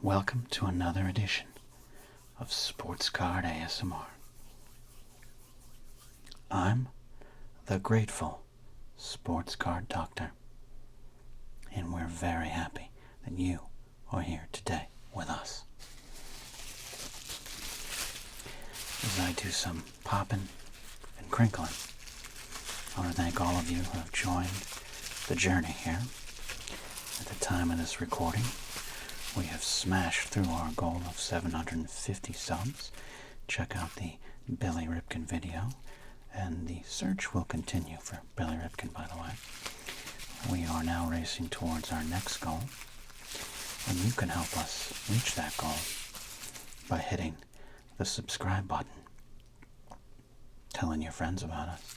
Welcome to another edition of Sports Card ASMR. I'm the grateful Sports Card Doctor, and we're very happy that you are here today with us. As I do some popping and crinkling, I want to thank all of you who have joined the journey here. At the time of this recording, we have smashed through our goal of 750 subs. Check out the Billy Ripken video, and the search will continue for Billy Ripken, by the way. We are now racing towards our next goal, and you can help us reach that goal by hitting the subscribe button, telling your friends about us,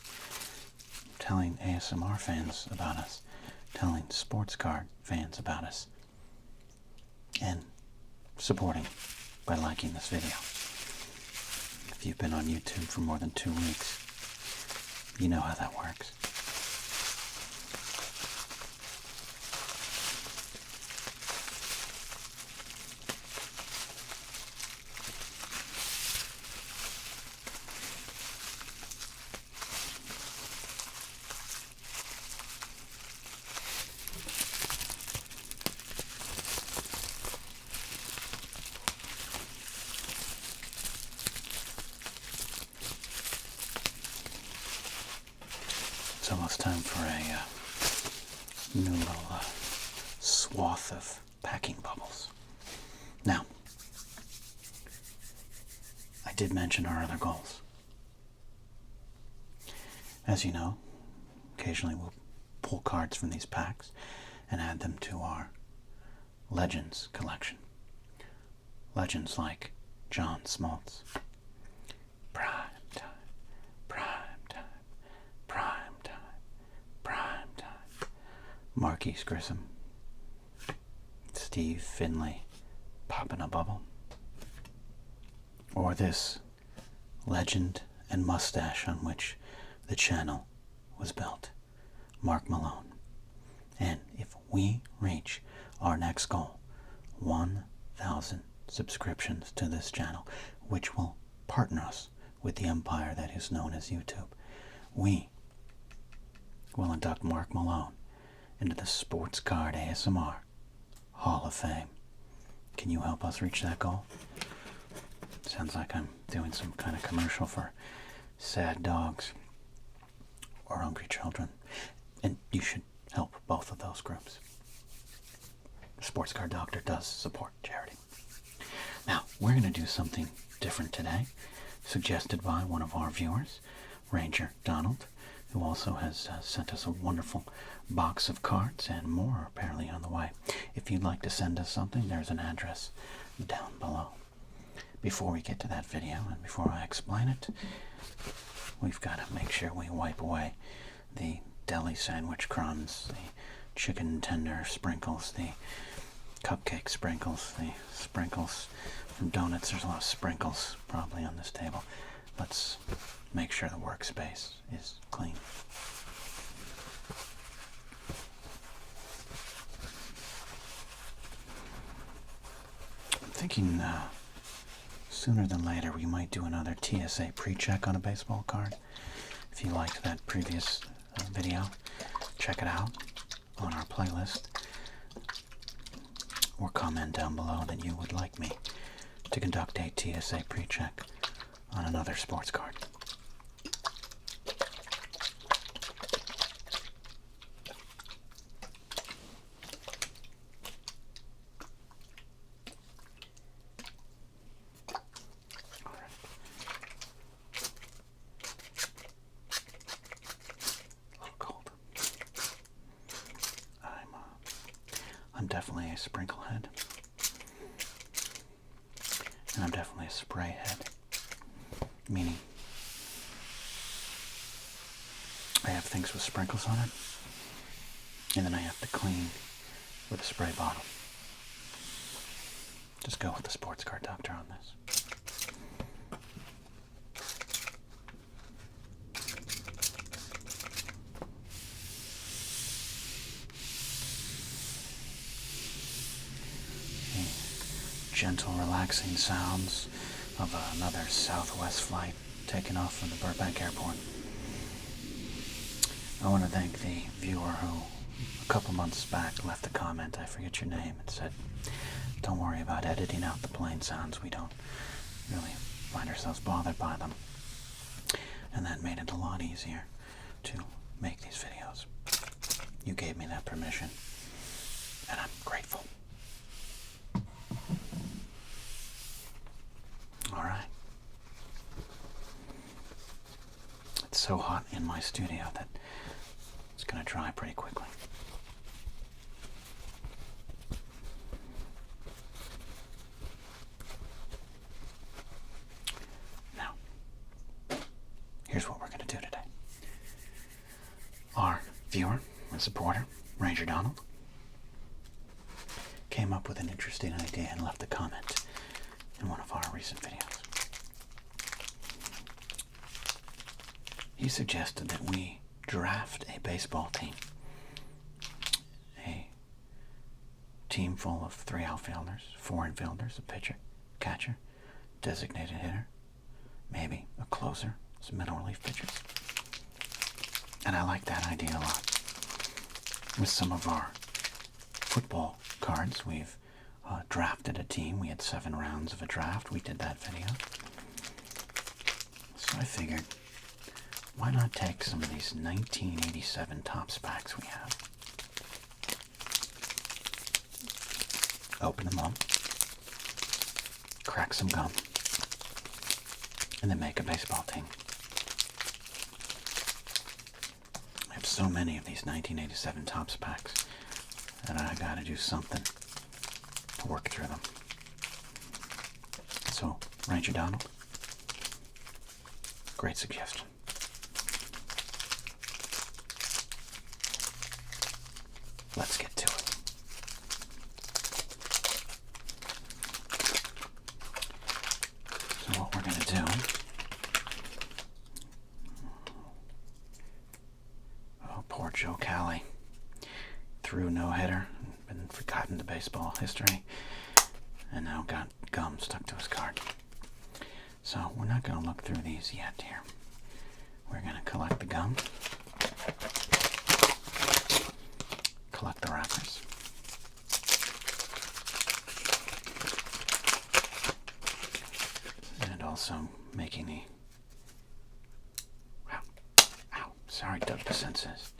telling ASMR fans about us, telling sports card fans about us, and supporting by liking this video. If you've been on YouTube for more than 2 weeks, you know how that works. It's almost time for a new little swath of packing bubbles. Now, I did mention our other goals. As you know, occasionally we'll pull cards from these packs and add them to our Legends collection. Legends like John Smoltz, Prime Time, Prime Time, Prime Time, Prime Time, Marquise Grissom, Steve Finley, popping a bubble, or this legend and mustache on which the channel was built, Mark Malone. And if we reach our next goal, 1,000 subscriptions to this channel, which will partner us with the empire that is known as YouTube, we will induct Mark Malone into the Sports Card ASMR Hall of Fame. Can you help us reach that goal? Sounds like I'm doing some kind of commercial for sad dogs or hungry children, and you should help both of those groups. The Sports Card Doctor does support charity. Now, we're going to do something different today, suggested by one of our viewers, Ranger Donald, who also has sent us a wonderful box of cards and more apparently on the way. If you'd like to send us something, there's an address down below. Before we get to that video and before I explain it, we've got to make sure we wipe away the deli sandwich crumbs, the chicken tender sprinkles, the cupcake sprinkles, the sprinkles from donuts. There's a lot of sprinkles probably on this table. Let's make sure the workspace is clean. I'm thinking sooner than later we might do another TSA pre-check on a baseball card. If you liked that previous video, check it out on our playlist, or comment down below that you would like me to conduct a TSA pre-check on another sports card. I'm definitely a sprinkle head, and I'm definitely a spray head, meaning I have things with sprinkles on it, and then I have to clean with a spray bottle. Just go with the Sports Card Doctor on this. gentle, relaxing sounds of another Southwest flight taking off from the Burbank Airport. I want to thank the viewer who, a couple months back, left a comment, I forget your name, and said, don't worry about editing out the plane sounds. We don't really find ourselves bothered by them. And that made it a lot easier to make these videos. You gave me that permission, and I'm grateful. Alright. It's so hot in my studio that it's going to dry pretty quickly. Now, here's what we're going to do today. Our viewer and supporter, Ranger Donald, came up with an interesting idea and left a comment in one of our recent videos. He suggested that we draft a baseball team. A team full of 3 outfielders, 4 infielders, a pitcher, catcher, designated hitter, maybe a closer, some middle relief pitchers. And I like that idea a lot. With some of our football cards, we've drafted a team. We had 7 rounds of a draft. We did that video. So I figured, why not take some of these 1987 Topps packs we have, open them up, crack some gum, and then make a baseball team. I have so many of these 1987 Topps packs that I gotta do something to work through them. So, Ranger Donald, great suggestion. Let's get to it. So what we're going to do, oh, poor Joe Cali, threw no-hitter, been forgotten to baseball history, and now got gum stuck to his card. So we're not going to look through these yet here. We're going to collect the gum, collect the wrappers, and also making the, sorry, dug the senses.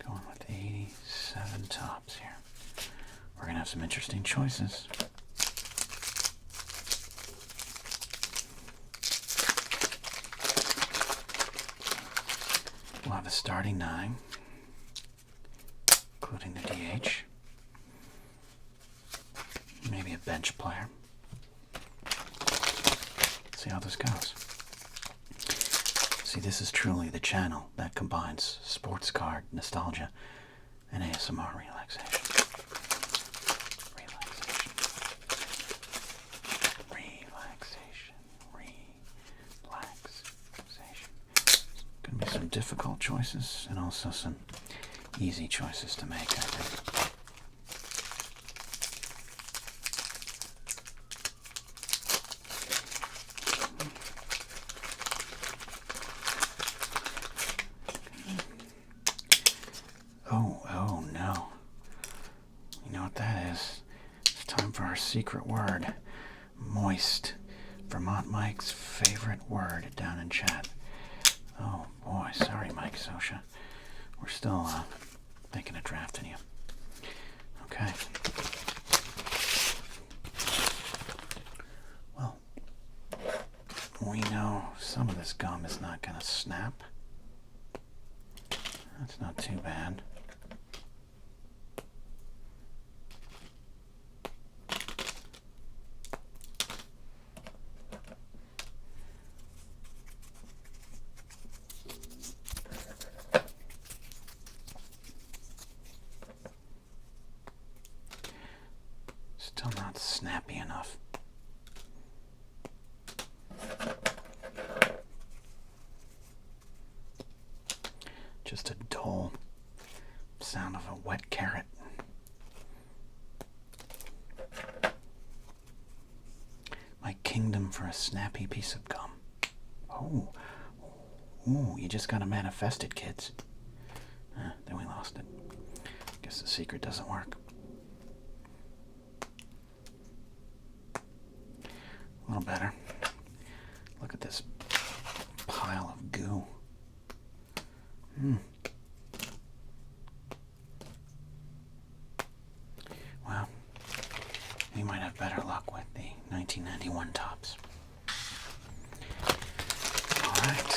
Going with 87 Topps here. We're going to have some interesting choices. We'll have a starting 9, including the DH, maybe a bench player. Let's see how this goes. See, this is truly the channel that combines sports card nostalgia and ASMR relaxation. Some difficult choices and also some easy choices to make, I think. Oh no. You know what that is? It's time for our secret word. Moist. Vermont Mike's favorite word down in chat. Oh boy, sorry Mike Sosha. We're still thinking of drafting you. Okay. Well, we know some of this gum is not going to snap. That's not too bad. Still not snappy enough. Just a dull sound of a wet carrot. a snappy piece of gum. Oh, ooh, you just gotta manifest it, kids. Then we lost it. Guess the secret doesn't work. A little better. Look at this pile of goo. Well, we might have better luck with the 1991 tops. All right.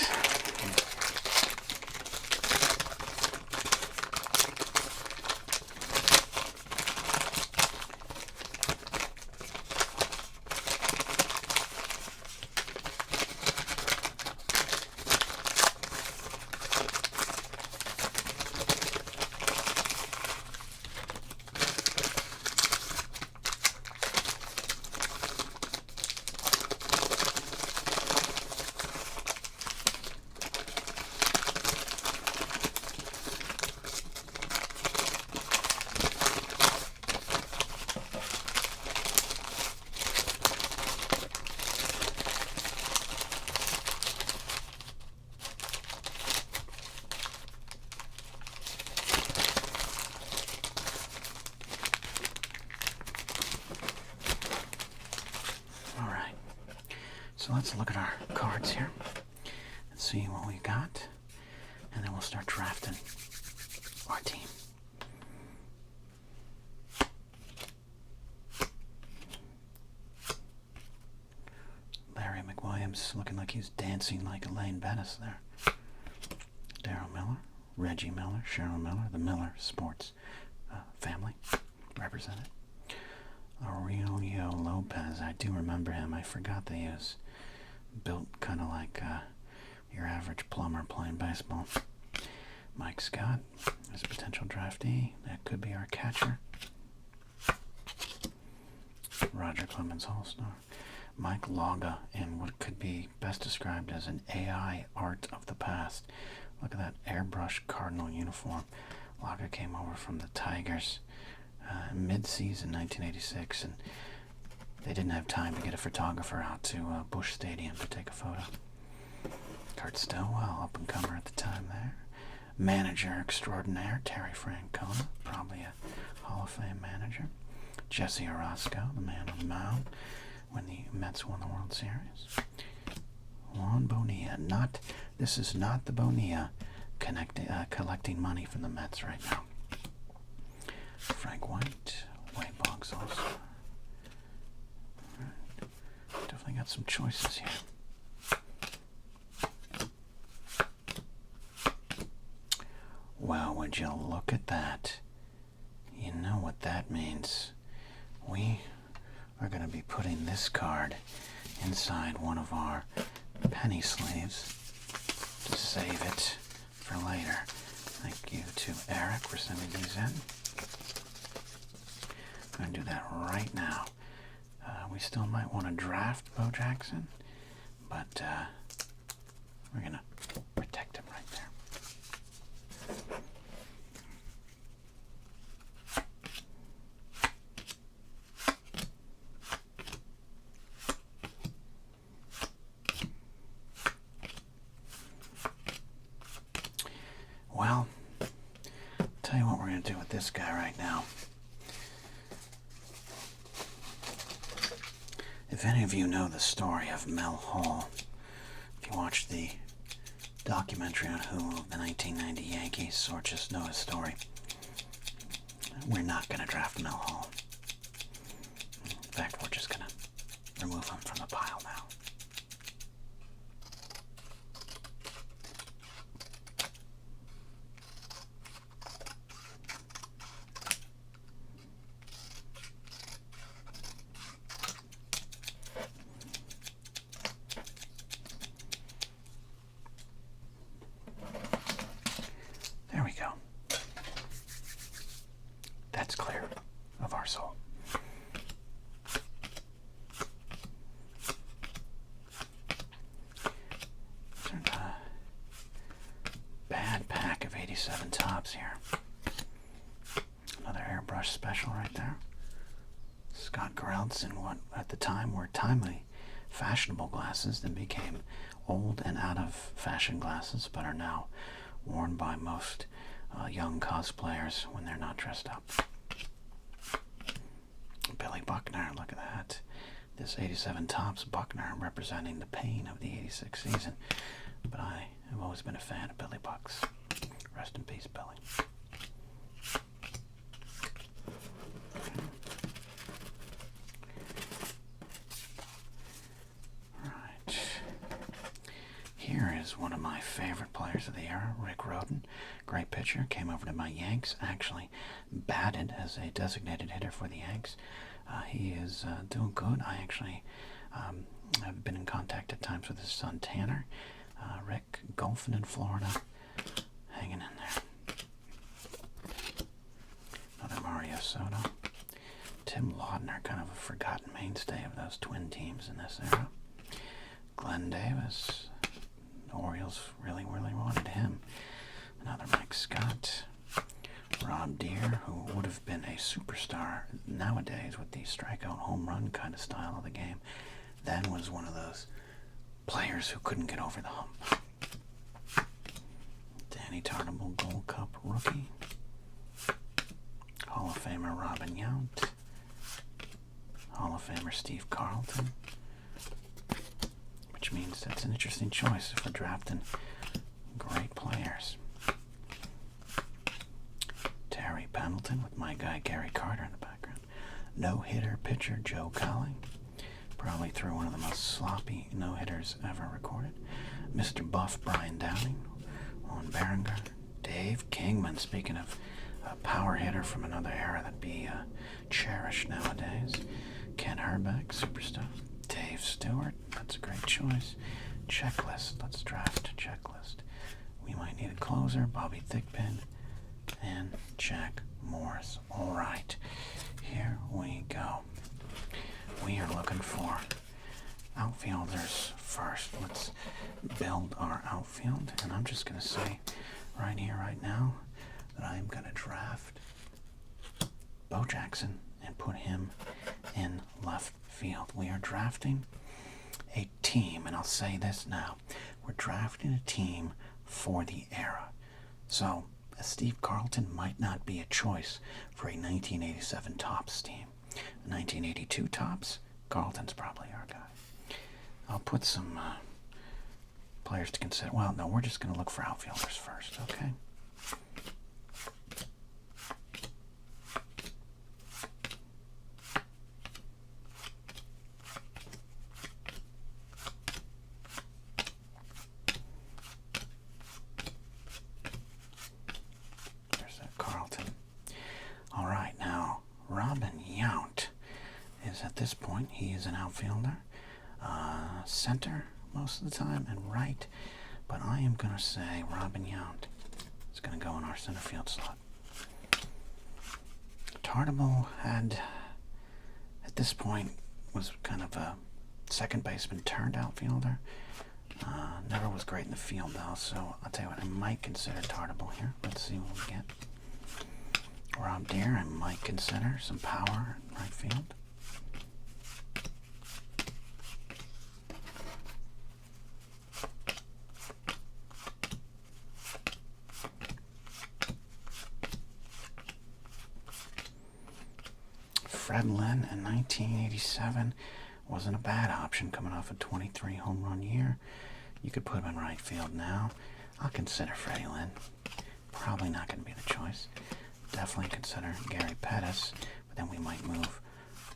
So let's look at our cards here and see what we got, and then we'll start drafting our team. Larry McWilliams looking like he's dancing like Elaine Bennis there. Daryl Miller, Reggie Miller, Cheryl Miller, the Miller sports family represented. Aurelio Lopez, I do remember him. I forgot that he was built kind of like your average plumber playing baseball. Mike Scott is a potential draftee. That could be our catcher. Roger Clemens All-Star. Mike Laga in what could be best described as an AI art of the past. Look at that airbrush Cardinal uniform. Laga came over from the Tigers mid-season 1986, and they didn't have time to get a photographer out to Busch Stadium to take a photo. Kurt Stillwell, up-and-comer at the time there. Manager extraordinaire, Terry Francona, probably a Hall of Fame manager. Jesse Orozco, the man on the mound when the Mets won the World Series. Juan Bonilla, this is not the Bonilla collecting money from the Mets right now. Frank White, Wade Boggs also. Right. Definitely got some choices here. Well, would you look at that? You know what that means. We are going to be putting this card inside one of our penny sleeves to save it for later. Thank you to Eric for sending these in. I'm going to do that right now. We still might want to draft Bo Jackson, but we're going to protect him right there. Well, I'll tell you what we're going to do with this guy right now. If any of you know the story of Mel Hall, if you watched the documentary on Hulu of the 1990 Yankees, or just know his story, we're not going to draft Mel Hall. In fact, we're just going to remove him from the pile now. There we go. That's clear of our soul. There's a bad pack of 87 tops here. Another airbrush special right there. Scott Gereltz in what at the time were fashionable glasses that became old and out of fashion glasses, but are now worn by most young cosplayers when they're not dressed up. Billy Buckner, look at that. This 87 Topps Buckner representing the pain of the 86 season. But I have always been a fan of Billy Bucks. Rest in peace, Billy. Right. Here is one of my favorite players of the era, Rick Rhoden. Great pitcher. Came over to my Yanks. Actually batted as a designated hitter for the Yanks. He is doing good. I actually have been in contact at times with his son Tanner. Rick golfing in Florida, hanging in there. Another Mario Soto. Tim Laudner, kind of a forgotten mainstay of those twin teams in this era. Glenn Davis. The Orioles really wanted him. Another Mike Scott. Rob Deere, who would have been a superstar nowadays with the strikeout home run kind of style of the game, then was one of those players who couldn't get over the hump. Danny Tartable, Gold Cup rookie. Hall of Famer Robin Yount. Hall of Famer Steve Carlton. Which means that's an interesting choice if we're drafting great players. Terry Pendleton with my guy Gary Carter in the background. No-hitter pitcher Joe Colling. Probably threw one of the most sloppy no-hitters ever recorded. Mr. Buff Brian Downing on Behringer. Dave Kingman, speaking of a power hitter from another era that'd be cherished nowadays. Ken Herbeck, superstar. Dave Stewart, that's a great choice. Checklist, let's draft a checklist. We might need a closer, Bobby Thigpen, and Jack Morris. All right, here we go. We are looking for outfielders first. Let's build our outfield, and I'm just going to say right here, right now, that I'm going to draft Bo Jackson and put him in left field. We are drafting a team, and I'll say this now. We're drafting a team for the era. So, Steve Carlton might not be a choice for a 1987 Topps team. 1982 Topps, Carlton's probably our guy. I'll put some players to consider. Well, no, we're just going to look for outfielders first, okay? At this point, he is an outfielder, center most of the time, and right. But I am going to say Robin Yount is going to go in our center field slot. Tartable had, at this point, was kind of a second baseman turned outfielder. Never was great in the field, though, so I'll tell you what, I might consider Tartable here. Let's see what we get. Rob Deere, I might consider some power in right field. Fred Lynn in 1987 wasn't a bad option coming off a 23 home run year. You could put him in right field now. I'll consider Freddie Lynn. Probably not going to be the choice. Definitely consider Gary Pettis, but then we might move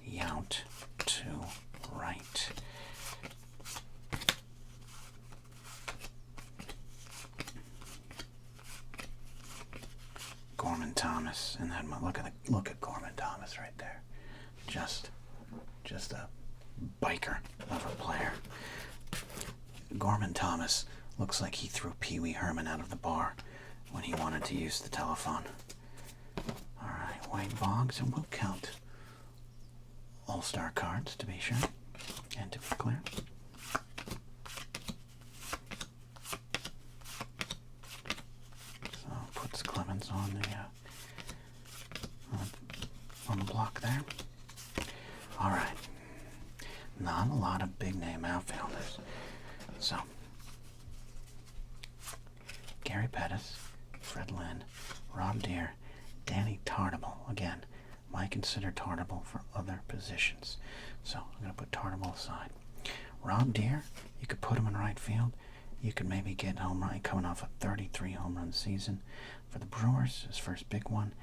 Yount to right. Gorman Thomas, and that look at Gorman Thomas right there. Just a biker of a player. Gorman Thomas looks like he threw Pee Wee Herman out of the bar when he wanted to use the telephone. All right, Wade Boggs, and we'll count all-star cards to be sure and to be clear. So puts Clemens on the block there. All right, Not a lot of big-name outfielders. So, Gary Pettis, Fred Lynn, Rob Deere, Danny Tartable. Again, might consider Tartable for other positions. So, I'm going to put Tartable aside. Rob Deere, you could put him in right field. You could maybe get home run, coming off a 33 home run season for the Brewers, his first big one.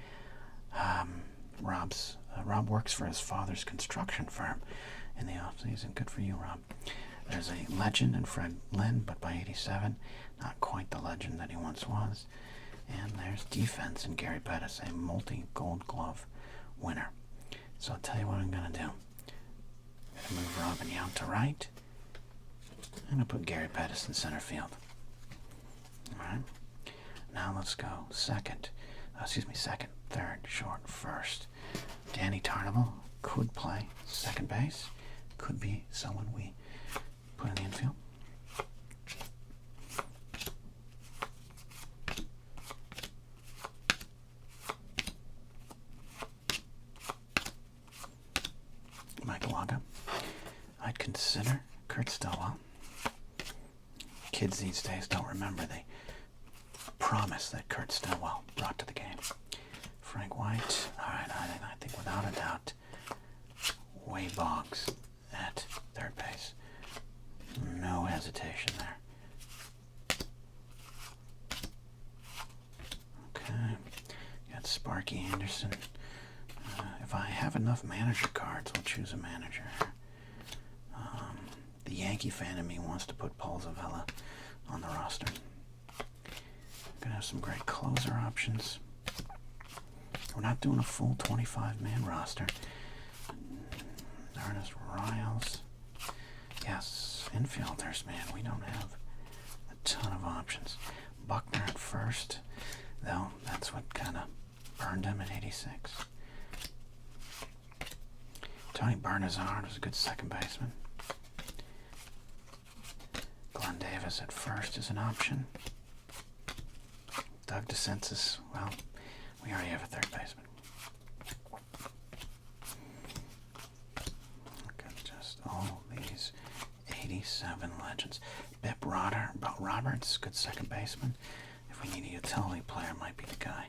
Rob works for his father's construction firm in the offseason. Good for you, Rob. There's a legend in Fred Lynn, but by 87, not quite the legend that he once was. And there's defense in Gary Pettis, a multi-Gold Glove winner. So I'll tell you what I'm going to do. I'm going to move Robin Yount to right. I'm going to put Gary Pettis in center field. Alright. Now let's go second, third, short, first. Danny Tartable could play second base. Could be someone we put in the infield. Michael Aga. I'd consider Kurt Stillwell. Kids these days don't remember the promise that Kurt Stillwell brought to the game. Frank White. Alright, I think without a doubt, Wade Boggs at third base. No hesitation there. Okay. Got Sparky Anderson. If I have enough manager cards, we'll choose a manager. The Yankee fan in me wants to put Paul Zavella on the roster. Gonna have some great closer options. We're not doing a full 25-man roster. Ernest Riles. Yes, infielders, man. We don't have a ton of options. Buckner at first, though. That's what kind of burned him in '86. Tony Bernazard was a good second baseman. Glenn Davis at first is an option. Doug DeCensis, well, we already have a third baseman. Look at just all these 87 legends. Bip Roberts, good second baseman. If we need a utility player, might be the guy.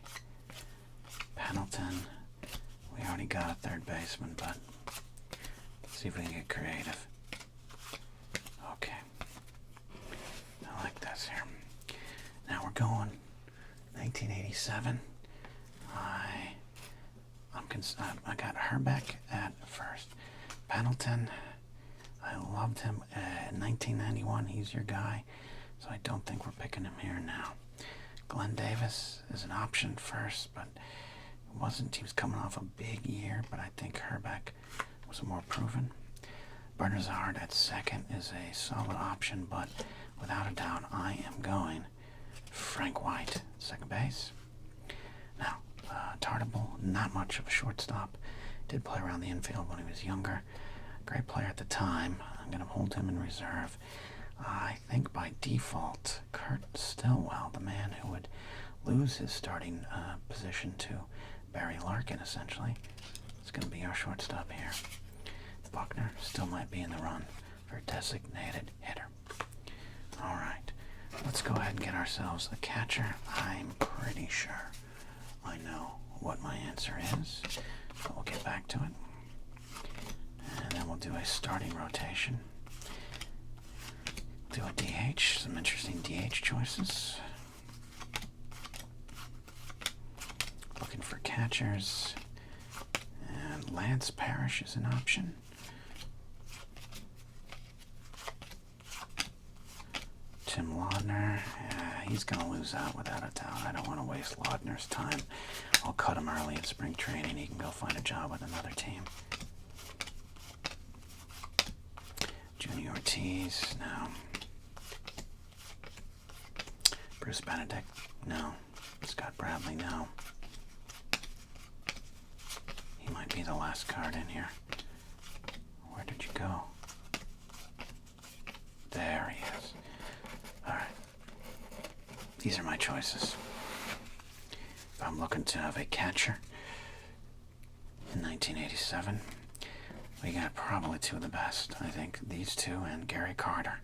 Pendleton, we already got a third baseman, but let's see if we can get creative. Okay. I like this here. Now we're going 1987. I got Herbeck at first. Pendleton, I loved him in 1991. He's your guy, so I don't think we're picking him here now. Glenn Davis is an option first, but it wasn't. He was coming off a big year, but I think Herbeck was more proven. Bernazard at second is a solid option, but without a doubt, I am going Frank White, second base. Now, Tartable, not much of a shortstop. Did play around the infield when he was younger. Great player at the time. I'm going to hold him in reserve. I think by default, Kurt Stillwell, the man who would lose his starting position to Barry Larkin, essentially, is going to be our shortstop here. Buckner still might be in the run for designated hitter. All right, let's go ahead and get ourselves a catcher. I'm pretty sure I know what my answer is, but we'll get back to it. And then we'll do a starting rotation. Do a DH, some interesting DH choices. Looking for catchers. And Lance Parrish is an option. Tim Laudner, he's going to lose out without a doubt. I don't want to waste Laudner's time. I'll cut him early in spring training. He can go find a job with another team. Junior Ortiz, no. Bruce Benedict, no. Scott Bradley, no. He might be the last card in here. Where did you go? There he is. All right. These are my choices. If I'm looking to have a catcher in 1987, We got probably two of the best. I think these two and Gary Carter,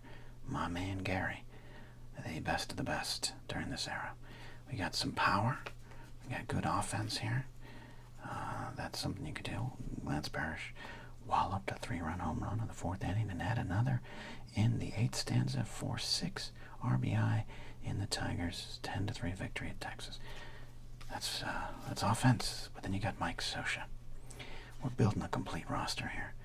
my man Gary, the best of the best during this era. We got some power. We got good offense here. That's something you could do. Lance Parrish walloped a 3-run home run in the 4th inning and had another in the 8th stanza for 6 RBI in the Tigers' 10-3 victory at Texas. That's offense. But then you got Mike Scioscia. We're building a complete roster here.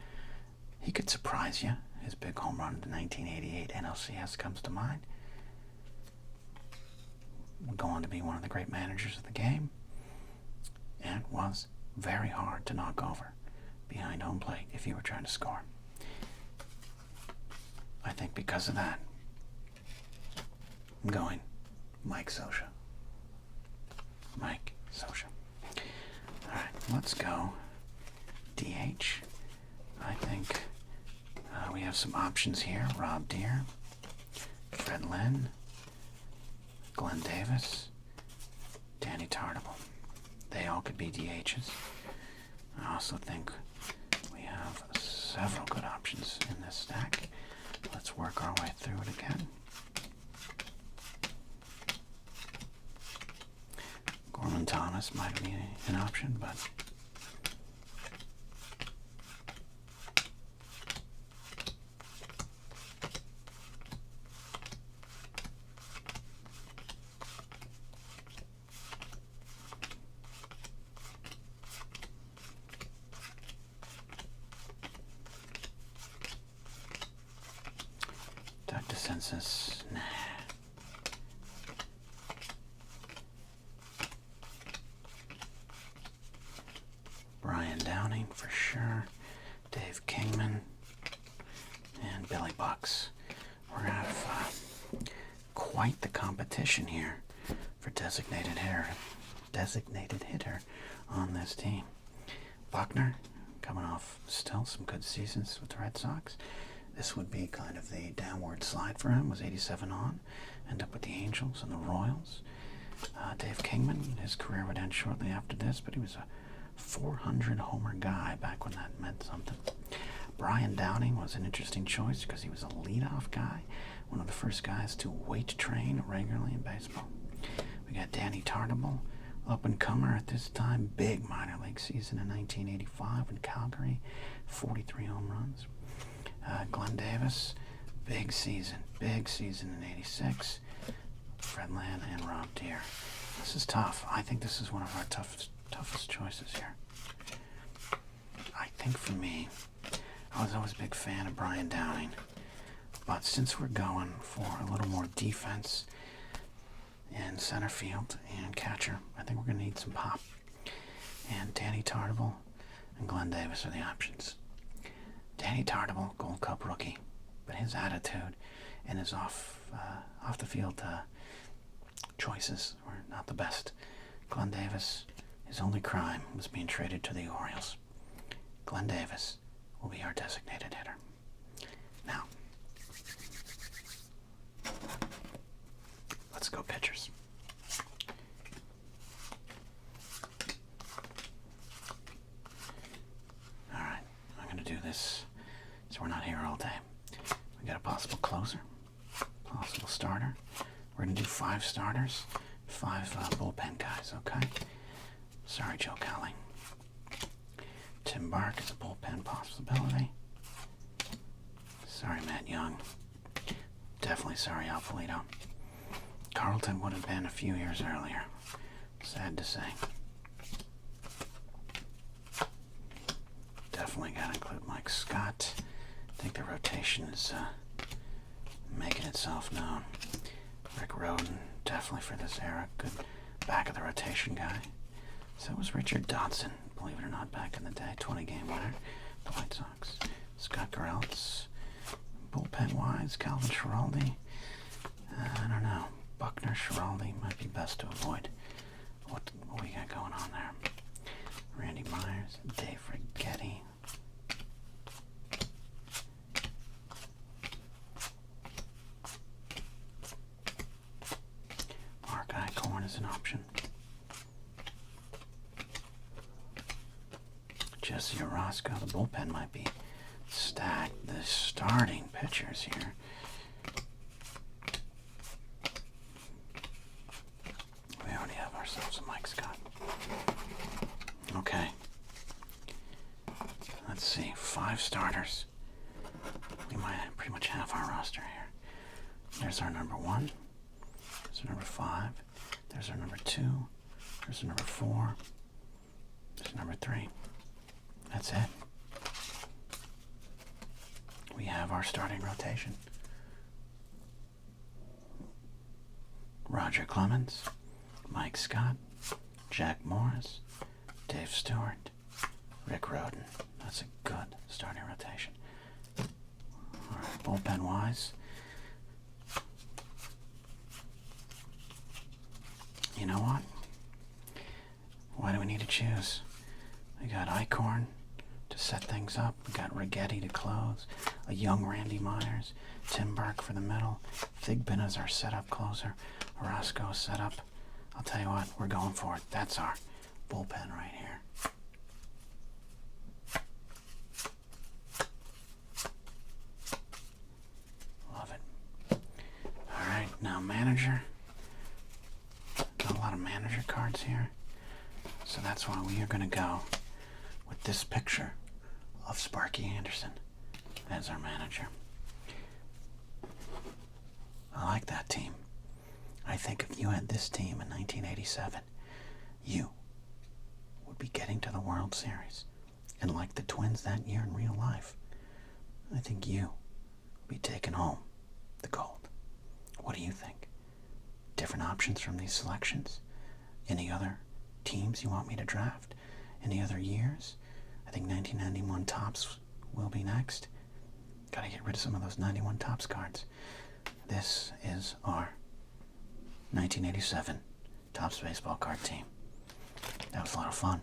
He could surprise you. His big home run in the 1988 NLCS comes to mind. Would go on to be one of the great managers of the game, and was very hard to knock over behind home plate if you were trying to score. I think because of that, I'm going Mike Scioscia. Mike Scioscia. All right, let's go DH. I think we have some options here. Rob Deere, Fred Lynn, Glenn Davis, Danny Tartabull. They all could be DHs. I also think we have several good options in this stack. Let's work our way through it again. Gorman Thomas might be an option, but Dr. Census, nah. Brian Downing for sure. Dave Kingman and Billy Bucks. We're gonna have quite the competition here for designated hitter on this team. Buckner coming off still some good seasons with the Red Sox. This would be kind of the downward slide for him. Was 87 on, end up with the Angels and the Royals. Dave Kingman, his career would end shortly after this, but he was a 400 homer guy back when that meant something. Brian Downing was an interesting choice because he was a leadoff guy, one of the first guys to weight train regularly in baseball. We got Danny Tartabull, up-and-comer at this time, big minor league season in 1985 in Calgary, 43 home runs. Glenn Davis, big season in 86. Fred Lynn and Rob Deere. This is tough. I think this is one of our toughest choices here. I think for me, I was always a big fan of Brian Downing, but since we're going for a little more defense in center field and catcher, I think we're going to need some pop. And Danny Tartabull and Glenn Davis are the options. Danny Tartabull, Gold Cup rookie, but his attitude and his off the field choices were not the best. Glenn Davis, his only crime was being traded to the Orioles. Glenn Davis will be our designated hitter. Now, let's go pitchers. All right, I'm going to do this so we're not here all day. We got a possible closer, possible starter. We're going to do 5 starters, 5 bullpen guys, okay? Sorry, Joe Kelly. Tim Bark is a bullpen possibility. Sorry, Matt Young. Definitely sorry, Al Polito. Carlton would have been a few years earlier. Sad to say. Definitely got to include Mike Scott. I think the rotation is making itself known. Rick Rhoden, definitely for this era, good back of the rotation guy. So was Richard Dodson, believe it or not, back in the day, 20-game winner, the White Sox. Scott Garrelts, bullpen-wise, Calvin Schiraldi. I don't know. Buckner, Schiraldi might be best to avoid. What we got going on there? Randy Myers, Dave Righetti. Mark Eichhorn is an option. Jesse Orozco, the bullpen might be the starting pitchers here. We already have ourselves a Mike Scott. Okay. Let's see, 5 starters. We might pretty much have our roster here. There's our number 1. There's our number 5. There's our number 2. There's our number 4. There's number 3. That's it. We have our starting rotation. Roger Clemens, Mike Scott, Jack Morris, Dave Stewart, Rick Rhoden. That's a good starting rotation. All right, bullpen-wise, you know what? Why do we need to choose? We got Eichhorn to set things up. We got Righetti to close. A young Randy Myers. Tim Burke for the middle. Thigpen as our setup closer. Orozco setup. I'll tell you what, we're going for it. That's our bullpen right here. Love it. All right, now manager. Got a lot of manager cards here. So that's why we are going to go with this picture of Sparky Anderson as our manager. I like that team. I think if you had this team in 1987, you would be getting to the World Series. And like the Twins that year in real life, I think you would be taking home the gold. What do you think? Different options from these selections? Any other teams you want me to draft? Any other years? I think 1991 Topps will be next. Gotta get rid of some of those 91 Topps cards. This is our 1987 Topps baseball card team. That was a lot of fun.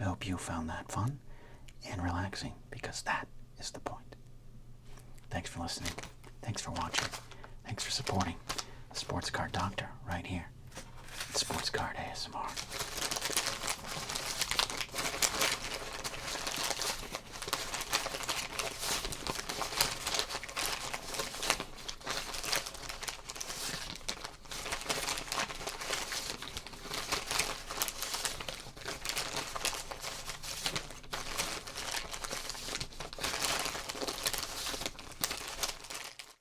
I hope you found that fun and relaxing, because that is the point. Thanks for listening. Thanks for watching. Thanks for supporting the Sports Card Doctor right here at Sports Card ASMR.